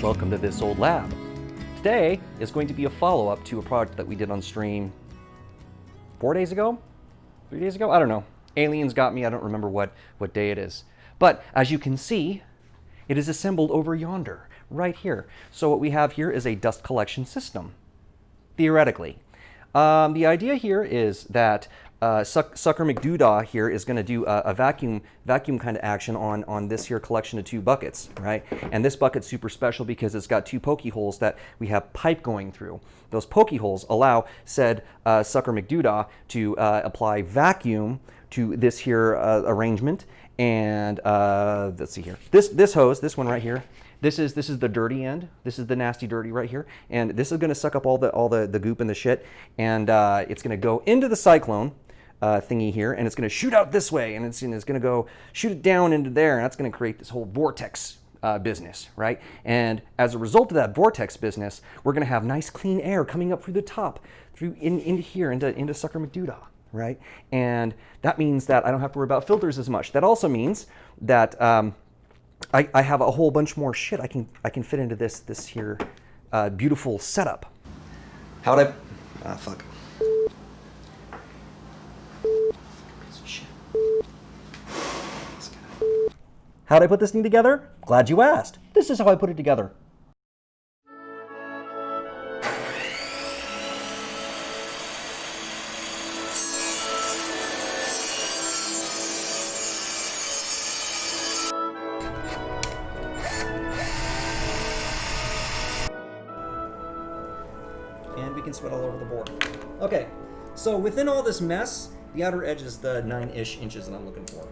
welcome to This Old Lab. Today is going to be a follow-up to a project that we did on stream 4 days ago? 3 days ago? I don't know. Aliens got me, I don't remember what day it is. But as you can see, it is assembled over yonder, right here. So what we have here is a dust collection system, theoretically. The idea here is that Sucker McDoodah here is going to do a vacuum kind of action on this here collection of two buckets, right? And this bucket's super special because it's got two pokey holes that we have pipe going through. Those pokey holes allow said Sucker McDoodah to apply vacuum to this here arrangement. And let's see here. This hose, this one right here. This is the dirty end. This is the nasty dirty right here. And this is going to suck up all the goop and the shit. And it's going to go into the cyclone thingy here, and it's going to shoot out this way, and it's going to go shoot it down into there, and that's going to create this whole vortex business, right? And as a result of that vortex business, we're going to have nice clean air coming up through the top, into here, into Sucker McDoodah, right? And that means that I don't have to worry about filters as much. That also means that I have a whole bunch more shit I can fit into this here beautiful setup. How'd I? Fuck. How'd I put this thing together? Glad you asked. This is how I put it together. And we can sweat all over the board. Okay, so within all this mess, the outer edge is the 9-ish inches that I'm looking for.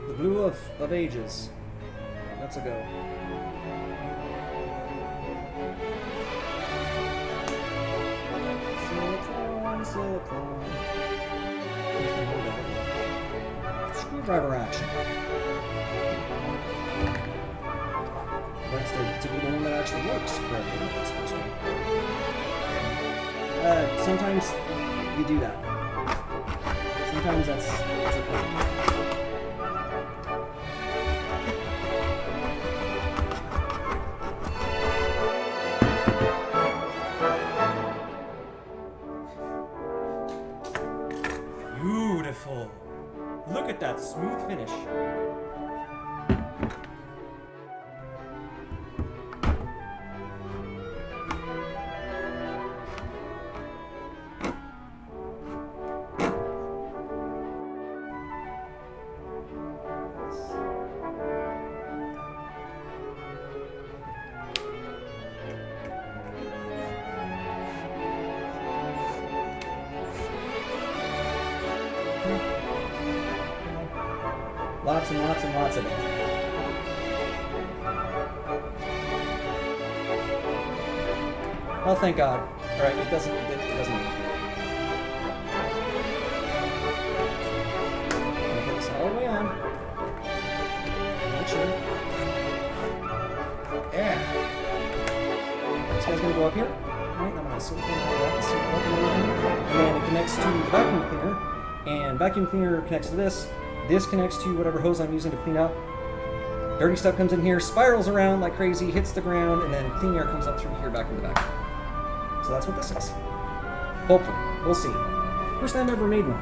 The glue of ages. Let's go. Silicone. Screwdriver action. That's to be the one that actually works correctly. Sometimes you do that. Sometimes that's a problem. Beautiful. Look at that smooth finish. Lots and lots and lots of it. Oh, thank God. All right, it doesn't move. Put this all the way on. Make sure. Yeah. This guy's gonna go up here. Right, I'm gonna silicone all that. And then it connects to the vacuum cleaner, and vacuum cleaner connects to this. This connects to whatever hose I'm using to clean up. Dirty stuff comes in here, spirals around like crazy, hits the ground, and then clean air comes up through here back into the vacuum. So that's what this is. Hopefully. We'll see. First time I ever made one.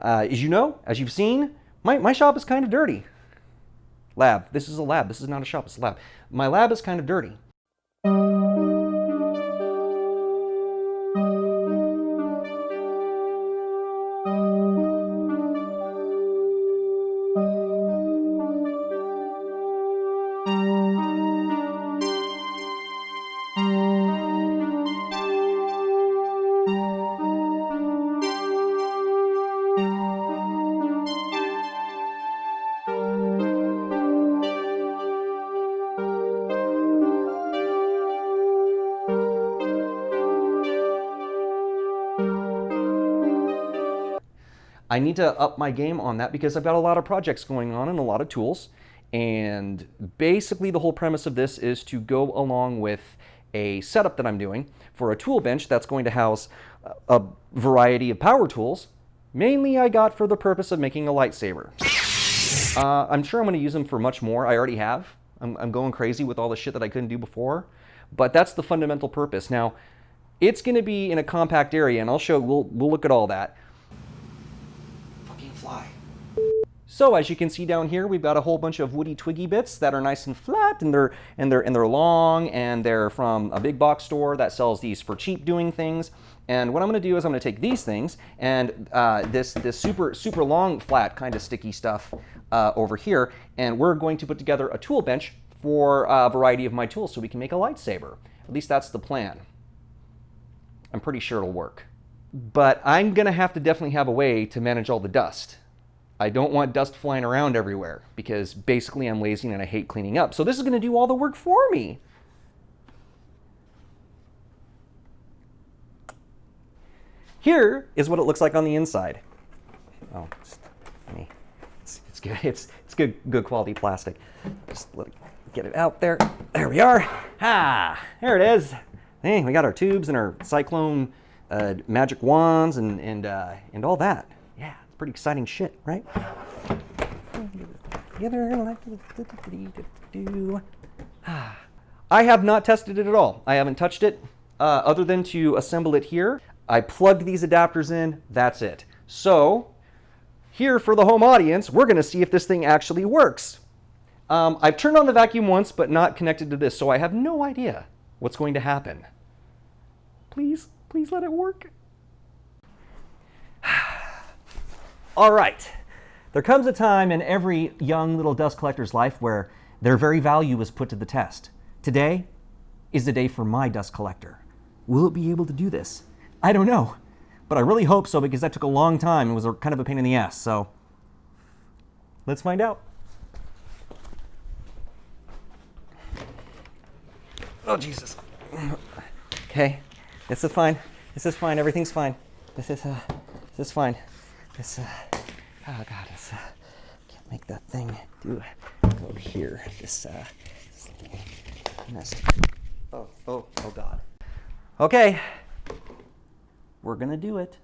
As you know, as you've seen, my shop is kind of dirty. Lab. This is a lab. This is not a shop. It's a lab. My lab is kind of dirty. I need to up my game on that because I've got a lot of projects going on and a lot of tools. And basically the whole premise of this is to go along with a setup that I'm doing for a tool bench that's going to house a variety of power tools. Mainly I got for the purpose of making a lightsaber. I'm sure I'm going to use them for much more. I already have. I'm going crazy with all the shit that I couldn't do before. But that's the fundamental purpose. Now, it's going to be in a compact area, and we'll look at all that. Fly. So as you can see down here, we've got a whole bunch of woody twiggy bits that are nice and flat, and they're long, and they're from a big box store that sells these for cheap doing things. And what I'm going to do is I'm going to take these things and this super long flat kind of sticky stuff over here, and we're going to put together a tool bench for a variety of my tools so we can make a lightsaber. At least that's the plan. I'm pretty sure it'll work. But I'm going to have to definitely have a way to manage all the dust. I don't want dust flying around everywhere because basically I'm lazy and I hate cleaning up. So this is going to do all the work for me. Here is what it looks like on the inside. Oh, it's good. It's good quality plastic. Just let it get it out there. There we are. There it is. Hey, we got our tubes and our cyclone magic wands and all that. Yeah, it's pretty exciting shit, right? I have not tested it at all. I haven't touched it other than to assemble it here. I plugged these adapters in, that's it. So here for the home audience, we're gonna see if this thing actually works. I've turned on the vacuum once, but not connected to this, so I have no idea what's going to happen. Please let it work. All right. There comes a time in every young little dust collector's life where their very value is put to the test. Today is the day for my dust collector. Will it be able to do this? I don't know, but I really hope so because that took a long time and was kind of a pain in the ass. So let's find out. Oh, Jesus. Okay. This is fine. This is fine. Everything's fine. This is fine. Oh God, can't make that thing do go here. This nest. Oh God. Okay, we're gonna do it.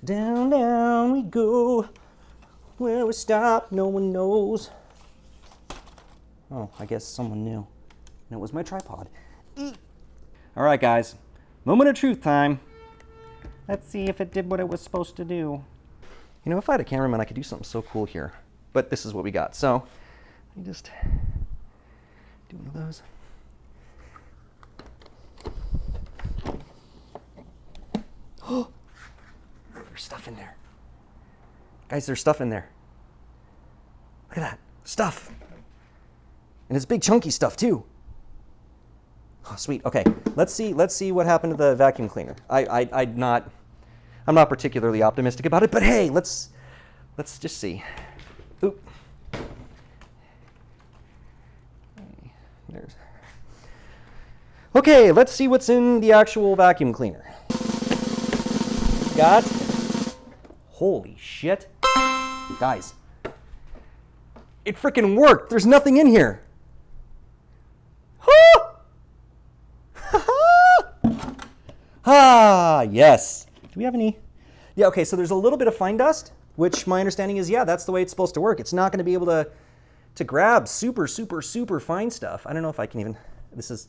Down, down we go. Where we stop, no one knows. Oh, I guess someone knew. And it was my tripod. All right, guys. Moment of truth time. Let's see if it did what it was supposed to do. You know, if I had a cameraman, I could do something so cool here. But this is what we got. So, let me just do one of those. Oh, there's stuff in there. Guys, there's stuff in there. Look at that. Stuff. And it's big chunky stuff too. Oh, sweet. Okay, let's see what happened to the vacuum cleaner. I'm not particularly optimistic about it, but hey, let's just see. Oop. There's. Okay, let's see what's in the actual vacuum cleaner. Got. Holy shit. Guys. It freaking worked. There's nothing in here. Ah, yes. Do we have any? Yeah, okay, so there's a little bit of fine dust, which my understanding is, yeah, that's the way it's supposed to work. It's not going to be able to grab super, super, super fine stuff. I don't know if I can even, this is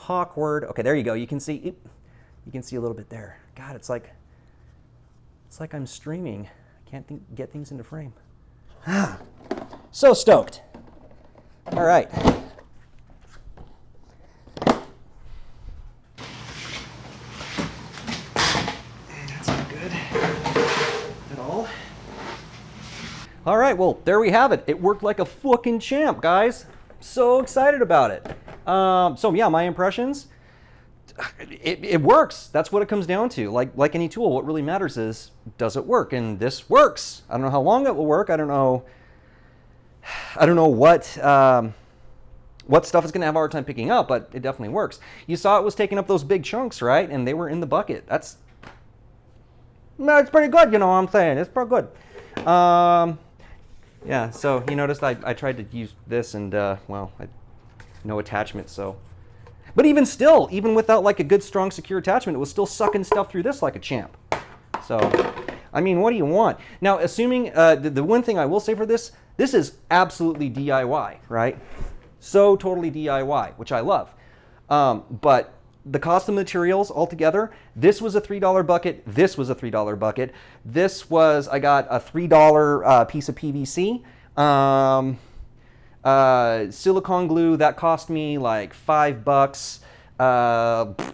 awkward. Okay, there you go. You can see a little bit there. God, it's like I'm streaming. I can't get things into frame. Ah, so stoked. All right. All right, well, there we have it. It worked like a fucking champ, guys. So excited about it. So yeah, my impressions, it works. That's what it comes down to. Like any tool, what really matters is, does it work? And this works. I don't know how long it will work. I don't know what stuff is gonna have a hard time picking up, but it definitely works. You saw it was taking up those big chunks, right? And they were in the bucket. It's pretty good, you know what I'm saying? It's pretty good. Yeah, so you noticed I tried to use this and, no attachment, so. But even still, even without like a good, strong, secure attachment, it was still sucking stuff through this like a champ. So, I mean, what do you want? Now, assuming, the one thing I will say for this is absolutely DIY, right? So totally DIY, which I love. But the cost of materials altogether, this was a $3 bucket, this was a $3 bucket, this was, I got a $3 piece of PVC, silicone glue, that cost me like $5.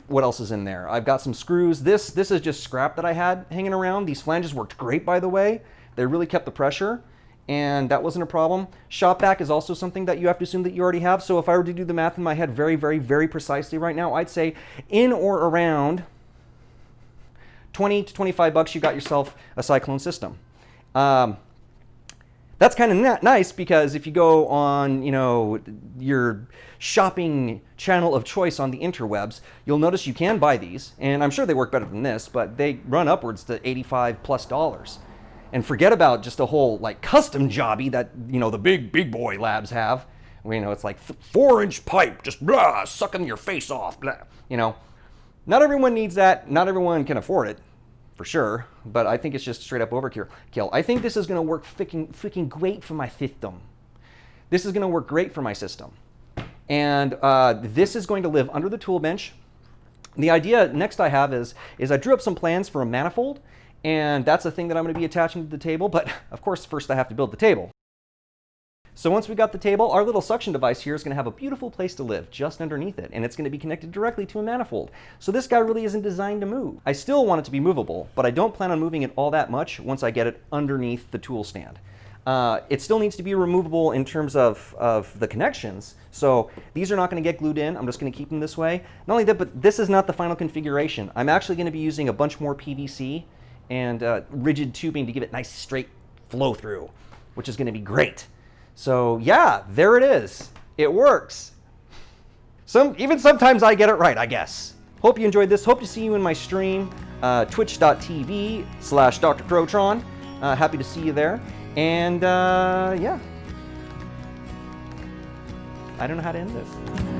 What else is in there? I've got some screws. This is just scrap that I had hanging around. These flanges worked great, by the way. They really kept the pressure, and that wasn't a problem. Shop vac is also something that you have to assume that you already have. So if I were to do the math in my head very, very, very precisely right now, I'd say in or around 20 to 25 bucks, you got yourself a Cyclone system. That's kind of nice because if you go on, you know, your shopping channel of choice on the interwebs, you'll notice you can buy these, and I'm sure they work better than this, but they run upwards to $85+. And forget about just a whole like custom jobby that, you know, the big boy labs have. Where, you know, it's like 4-inch pipe, just blah, sucking your face off, blah. You know, not everyone needs that. Not everyone can afford it, for sure. But I think it's just straight up overkill. I think this is going to work freaking great for my system. This is going to work great for my system. And this is going to live under the tool bench. The idea next I have is I drew up some plans for a manifold. And that's the thing that I'm going to be attaching to the table, but of course first I have to build the table. So once we got the table, our little suction device here is going to have a beautiful place to live just underneath it, and it's going to be connected directly to a manifold. So this guy really isn't designed to move. I still want it to be movable, but I don't plan on moving it all that much once I get it underneath the tool stand. It still needs to be removable in terms of the connections, so these are not going to get glued in. I'm just going to keep them this way. Not only that, but this is not the final configuration. I'm actually going to be using a bunch more PVC and rigid tubing to give it nice straight flow through, which is going to be great. So yeah, there it is. It works. Even sometimes I get it right, I guess. Hope you enjoyed this. Hope to see you in my stream, twitch.tv/Dr. Crotron. Happy to see you there. And yeah, I don't know how to end this.